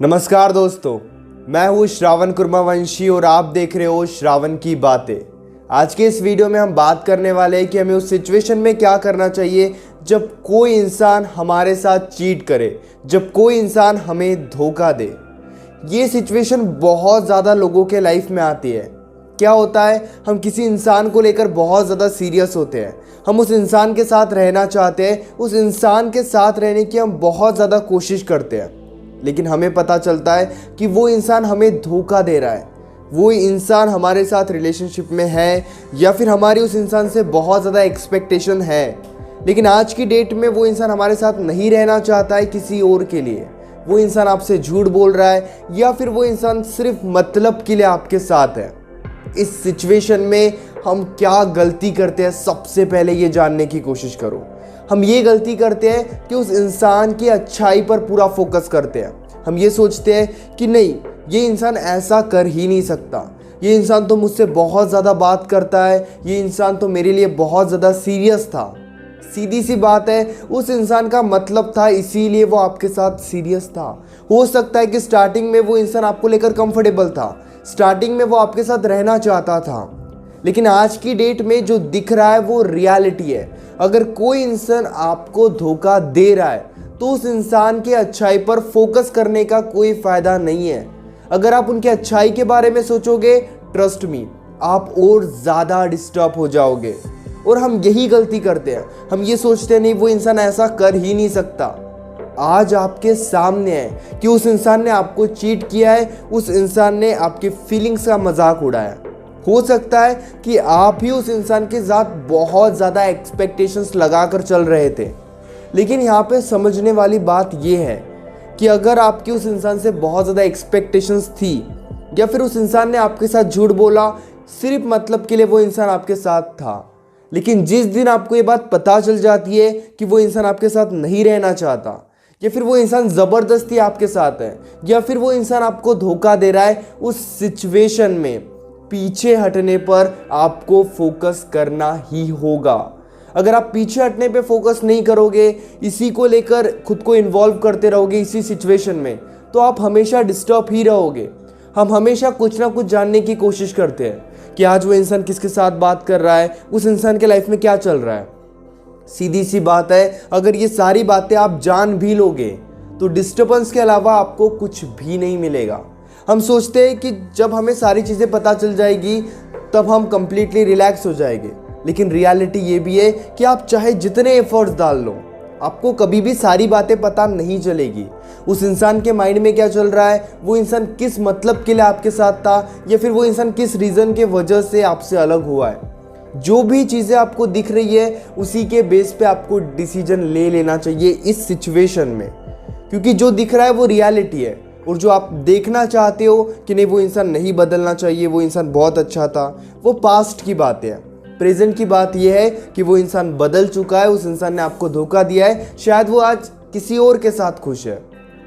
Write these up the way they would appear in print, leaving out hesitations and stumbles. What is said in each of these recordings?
नमस्कार दोस्तों, मैं हूँ श्रावण कुर्मावंशी और आप देख रहे हो श्रावण की बातें। आज के इस वीडियो में हम बात करने वाले हैं कि हमें उस सिचुएशन में क्या करना चाहिए जब कोई इंसान हमारे साथ चीट करे, जब कोई इंसान हमें धोखा दे। ये सिचुएशन बहुत ज़्यादा लोगों के लाइफ में आती है। क्या होता है, हम किसी इंसान को लेकर बहुत ज़्यादा सीरियस होते हैं, हम उस इंसान के साथ रहना चाहते हैं, उस इंसान के साथ रहने की हम बहुत ज़्यादा कोशिश करते हैं, लेकिन हमें पता चलता है कि वो इंसान हमें धोखा दे रहा है। वो इंसान हमारे साथ रिलेशनशिप में है या फिर हमारी उस इंसान से बहुत ज़्यादा एक्सपेक्टेशन है, लेकिन आज की डेट में वो इंसान हमारे साथ नहीं रहना चाहता है किसी और के लिए। वो इंसान आपसे झूठ बोल रहा है या फिर वो इंसान सिर्फ मतलब के लिए आपके साथ है। इस सिचुएशन में हम क्या गलती करते हैं, सबसे पहले ये जानने की कोशिश करो। हम ये गलती करते हैं कि उस इंसान की अच्छाई पर पूरा फोकस करते हैं। हम ये सोचते हैं कि नहीं, ये इंसान ऐसा कर ही नहीं सकता, ये इंसान तो मुझसे बहुत ज़्यादा बात करता है, ये इंसान तो मेरे लिए बहुत ज़्यादा सीरियस था। सीधी सी बात है, उस इंसान का मतलब था, इसीलिए वो आपके साथ सीरियस था। हो सकता है कि स्टार्टिंग में वो इंसान आपको लेकर कंफर्टेबल था, स्टार्टिंग में वो आपके साथ रहना चाहता था, लेकिन आज की डेट में जो दिख रहा है वो रियलिटी है। अगर कोई इंसान आपको धोखा दे रहा है तो उस इंसान के अच्छाई पर फोकस करने का कोई फ़ायदा नहीं है। अगर आप उनके अच्छाई के बारे में सोचोगे, ट्रस्ट मी, आप और ज़्यादा डिस्टर्ब हो जाओगे। और हम यही गलती करते हैं, हम ये सोचते हैं नहीं, वो इंसान ऐसा कर ही नहीं सकता। आज आपके सामने है कि उस इंसान ने आपको चीट किया है, उस इंसान ने आपकी फीलिंग्स का मजाक उड़ाया। हो सकता है कि आप ही उस इंसान के साथ बहुत ज़्यादा एक्सपेक्टेशंस लगाकर चल रहे थे, लेकिन यहाँ पे समझने वाली बात यह है कि अगर आपकी उस इंसान से बहुत ज़्यादा एक्सपेक्टेशंस थी या फिर उस इंसान ने आपके साथ झूठ बोला सिर्फ मतलब के लिए वो इंसान आपके साथ था, लेकिन जिस दिन आपको ये बात पता चल जाती है कि वो इंसान आपके साथ नहीं रहना चाहता या फिर वो इंसान ज़बरदस्ती आपके साथ है या फिर वो इंसान आपको धोखा दे रहा है, उस सिचुएशन में पीछे हटने पर आपको फोकस करना ही होगा। अगर आप पीछे हटने पे फोकस नहीं करोगे, इसी को लेकर खुद को इन्वॉल्व करते रहोगे इसी सिचुएशन में, तो आप हमेशा डिस्टर्ब ही रहोगे। हम हमेशा कुछ ना कुछ जानने की कोशिश करते हैं कि आज वो इंसान किसके साथ बात कर रहा है, उस इंसान के लाइफ में क्या चल रहा है। सीधी सी बात है, अगर ये सारी बातें आप जान भी लोगे तो डिस्टर्बेंस के अलावा आपको कुछ भी नहीं मिलेगा। हम सोचते हैं कि जब हमें सारी चीज़ें पता चल जाएगी तब हम कंप्लीटली रिलैक्स हो जाएंगे, लेकिन रियलिटी ये भी है कि आप चाहे जितने एफर्ट्स डाल लो, आपको कभी भी सारी बातें पता नहीं चलेगी। उस इंसान के माइंड में क्या चल रहा है, वो इंसान किस मतलब के लिए आपके साथ था या फिर वो इंसान किस रीज़न के वजह से आपसे अलग हुआ है। जो भी चीज़ें आपको दिख रही है उसी के बेस पे आपको डिसीजन ले लेना चाहिए इस सिचुएशन में, क्योंकि जो दिख रहा है वो रियलिटी है और जो आप देखना चाहते हो कि नहीं वो इंसान नहीं बदलना चाहिए, वो इंसान बहुत अच्छा था, वो पास्ट की बात है। प्रेजेंट की बात यह है कि वो इंसान बदल चुका है, उस इंसान ने आपको धोखा दिया है, शायद वो आज किसी और के साथ खुश है।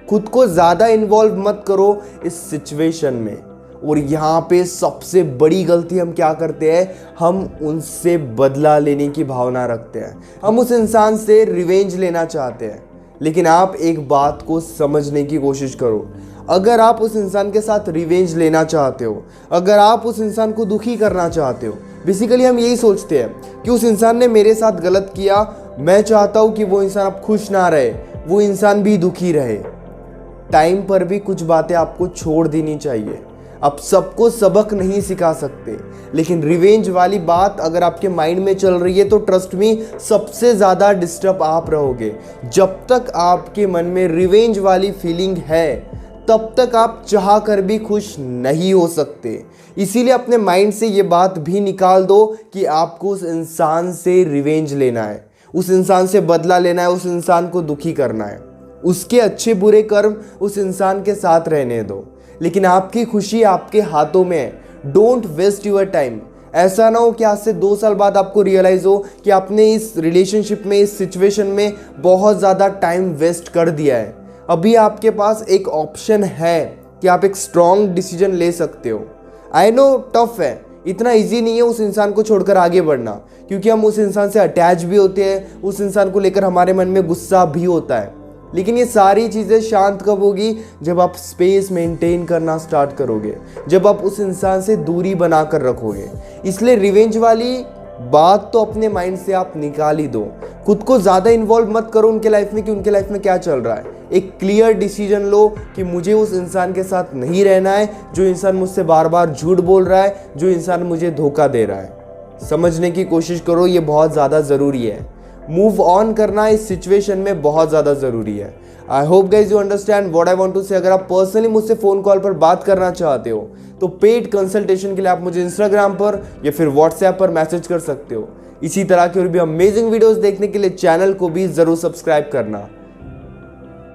खुद को ज़्यादा इन्वॉल्व मत करो इस सिचुएशन में। और यहाँ पे सबसे बड़ी गलती हम क्या करते हैं, हम उनसे बदला लेने की भावना रखते हैं, हम उस इंसान से रिवेंज लेना चाहते हैं। लेकिन आप एक बात को समझने की कोशिश करो, अगर आप उस इंसान के साथ रिवेंज लेना चाहते हो, अगर आप उस इंसान को दुखी करना चाहते हो, बेसिकली हम यही सोचते हैं कि उस इंसान ने मेरे साथ गलत किया, मैं चाहता हूँ कि वो इंसान अब खुश ना रहे, वो इंसान भी दुखी रहे। टाइम पर भी कुछ बातें आपको छोड़ देनी चाहिए। आप सबको सबक नहीं सिखा सकते, लेकिन रिवेंज वाली बात अगर आपके माइंड में चल रही है तो ट्रस्ट मी, सबसे ज़्यादा डिस्टर्ब आप रहोगे। जब तक आपके मन में रिवेंज वाली फीलिंग है तब तक आप चाह कर भी खुश नहीं हो सकते। इसीलिए अपने माइंड से ये बात भी निकाल दो कि आपको उस इंसान से रिवेंज लेना है, उस इंसान से बदला लेना है, उस इंसान को दुखी करना है। उसके अच्छे बुरे कर्म उस इंसान के साथ रहने दो, लेकिन आपकी खुशी आपके हाथों में है। Don't waste your time. ऐसा ना हो कि आज से 2 साल बाद आपको रियलाइज़ हो कि आपने इस रिलेशनशिप में, इस सिचुएशन में बहुत ज़्यादा टाइम वेस्ट कर दिया है। अभी आपके पास एक ऑप्शन है कि आप एक स्ट्रॉन्ग डिसीजन ले सकते हो। आई नो टफ है, इतना इजी नहीं है उस इंसान को छोड़कर आगे बढ़ना, क्योंकि हम उस इंसान से अटैच भी होते हैं, उस इंसान को लेकर हमारे मन में गुस्सा भी होता है, लेकिन ये सारी चीज़ें शांत कब होगी? जब आप स्पेस मेंटेन करना स्टार्ट करोगे, जब आप उस इंसान से दूरी बनाकर रखोगे। इसलिए रिवेंज वाली बात तो अपने माइंड से आप निकाल ही दो। खुद को ज़्यादा इन्वॉल्व मत करो उनके लाइफ में कि उनके लाइफ में क्या चल रहा है। एक क्लियर डिसीजन लो कि मुझे उस इंसान के साथ नहीं रहना है, जो इंसान मुझसे बार बार झूठ बोल रहा है, जो इंसान मुझे धोखा दे रहा है। समझने की कोशिश करो, ये बहुत ज़्यादा ज़रूरी है। मूव ऑन करना इस सिचुएशन में बहुत ज़्यादा ज़रूरी है। I hope guys you understand what I want to say. अगर आप पर्सनली मुझसे फ़ोन कॉल पर बात करना चाहते हो तो पेड कंसल्टेशन के लिए आप मुझे इंस्टाग्राम पर या फिर व्हाट्सएप पर मैसेज कर सकते हो। इसी तरह की और भी अमेजिंग वीडियोस देखने के लिए चैनल को भी ज़रूर सब्सक्राइब करना।